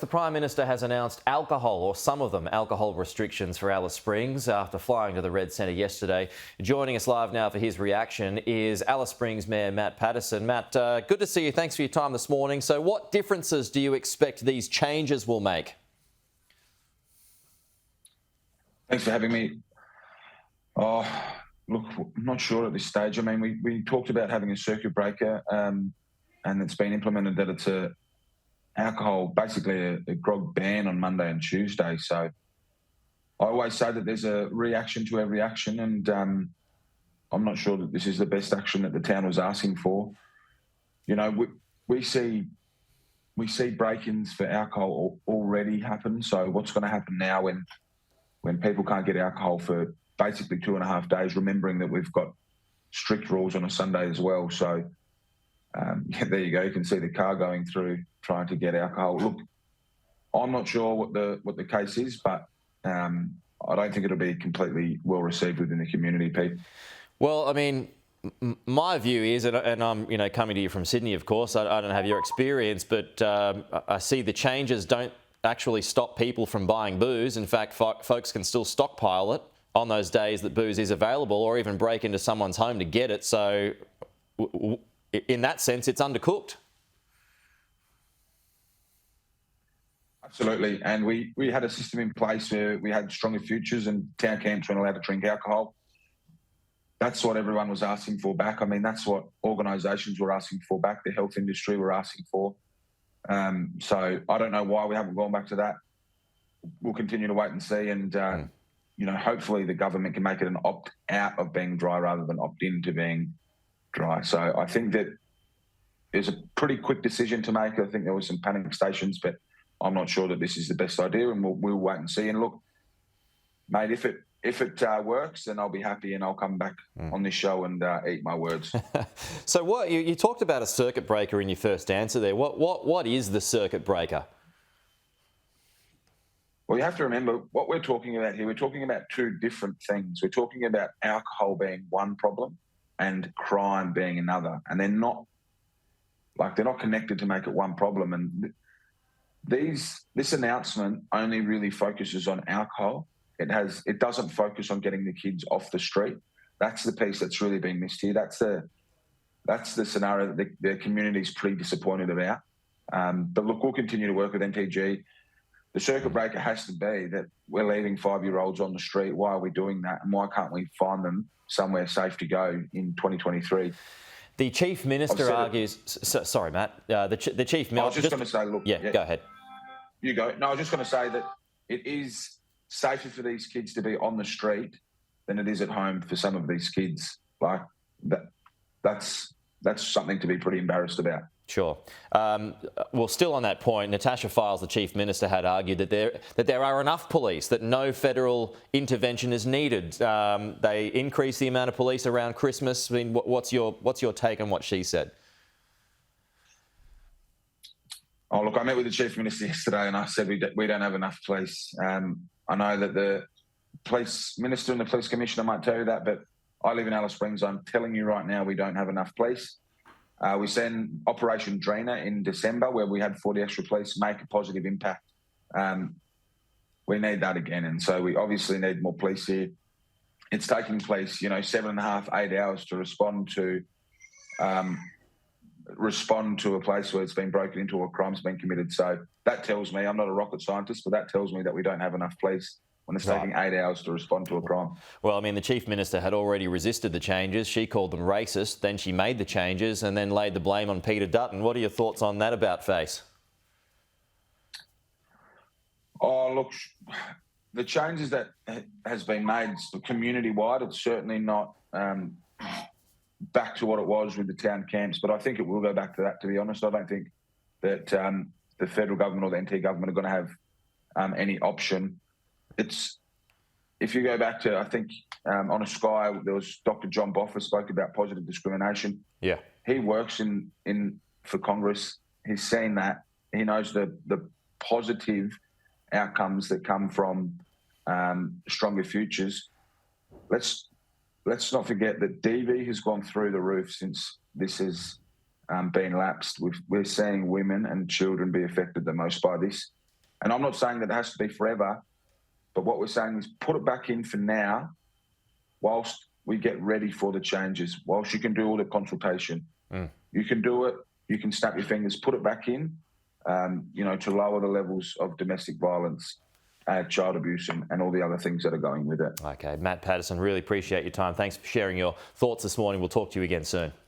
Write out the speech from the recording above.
the Prime Minister has announced alcohol, or some of them, alcohol restrictions for Alice Springs after flying to the Red Centre yesterday. Joining us live now for his reaction is Alice Springs Mayor Matt Patterson. Matt, good to see you. Thanks for your time this morning. So what differences do you expect these changes will make? Thanks for having me. Oh, look, I'm not sure at this stage. I mean, we talked about having a circuit breaker and it's been implemented that it's basically a grog ban on Monday and Tuesday. So I always say that there's a reaction to every action, and I'm not sure that this is the best action that the town was asking for. You know, we see break-ins for alcohol already happen. So what's going to happen now when people can't get alcohol for basically 2.5 days, remembering that we've got strict rules on a Sunday as well. So there you go. You can see the car going through trying to get alcohol. Look, I'm not sure what the case is, but I don't think it'll be completely well received within the community, Pete. Well, I mean, my view is, and I'm coming to you from Sydney, of course. I don't have your experience, but I see the changes don't actually stop people from buying booze. In fact, folks can still stockpile it on those days that booze is available, or even break into someone's home to get it. So in that sense, it's undercooked. Absolutely. And we had a system in place where we had stronger futures and town camps weren't allowed to drink alcohol. That's what everyone was asking for back. I mean, that's what organisations were asking for back, the health industry were asking for. So I don't know why we haven't gone back to that. We'll continue to wait and see. And, hopefully the government can make it an opt-out of being dry rather than opt-in to being dry. So I think that it's a pretty quick decision to make. I think there were some panic stations, but I'm not sure that this is the best idea, and we'll wait and see. And look, mate, if it works, then I'll be happy and I'll come back on this show and eat my words. So what you talked about a circuit breaker in your first answer there. What is the circuit breaker? Well, you have to remember what we're talking about here. We're talking about two different things. We're talking about alcohol being one problem and crime being another, and they're not connected to make it one problem. And this announcement only really focuses on alcohol. It doesn't focus on getting the kids off the street. That's the piece that's really been missed here. That's the scenario that the community's pretty disappointed about. But look, we'll continue to work with MTG. The circuit breaker has to be that we're leaving 5-year-olds on the street. Why are we doing that? And why can't we find them somewhere safe to go in 2023? The Chief Minister argues... Sorry, Matt. The Chief Minister... I was just going to say, look... Yeah, go ahead. You go. No, I was just going to say that it is safer for these kids to be on the street than it is at home for some of these kids. Like, that's something to be pretty embarrassed about. Sure. Well, still on that point, Natasha Fyles, the Chief Minister, had argued that there are enough police, that no federal intervention is needed. They increase the amount of police around Christmas. I mean, what's your take on what she said? Oh, look, I met with the Chief Minister yesterday and I said we don't have enough police. I know that the Police Minister and the Police Commissioner might tell you that, but I live in Alice Springs. I'm telling you right now, we don't have enough police. We sent Operation Dreener in December, where we had 40 extra police, make a positive impact. We need that again, and so we obviously need more police here. It's taking police, 7.5, 8 hours to respond to a place where it's been broken into or a crime's been committed. So that tells me, I'm not a rocket scientist, but that tells me that we don't have enough police when it's taking 8 hours to respond to a crime. Well, I mean, the Chief Minister had already resisted the changes. She called them racist. Then she made the changes and then laid the blame on Peter Dutton. What are your thoughts on that about face? Oh, look, the changes that has been made community-wide, it's certainly not back to what it was with the town camps, but I think it will go back to that, to be honest. I don't think that the federal government or the NT government are going to have any option. If you go back to, I think, on a Sky, there was Dr. John Boffa spoke about positive discrimination. Yeah. He works for Congress. He's seen that. He knows the positive outcomes that come from stronger futures. Let's not forget that DV has gone through the roof since this has been lapsed. We're seeing women and children be affected the most by this. And I'm not saying that it has to be forever, but what we're saying is put it back in for now, whilst we get ready for the changes, whilst you can do all the consultation. You can do it, you can snap your fingers, put it back in, to lower the levels of domestic violence, child abuse and all the other things that are going with it. Okay, Matt Patterson, really appreciate your time. Thanks for sharing your thoughts this morning. We'll talk to you again soon.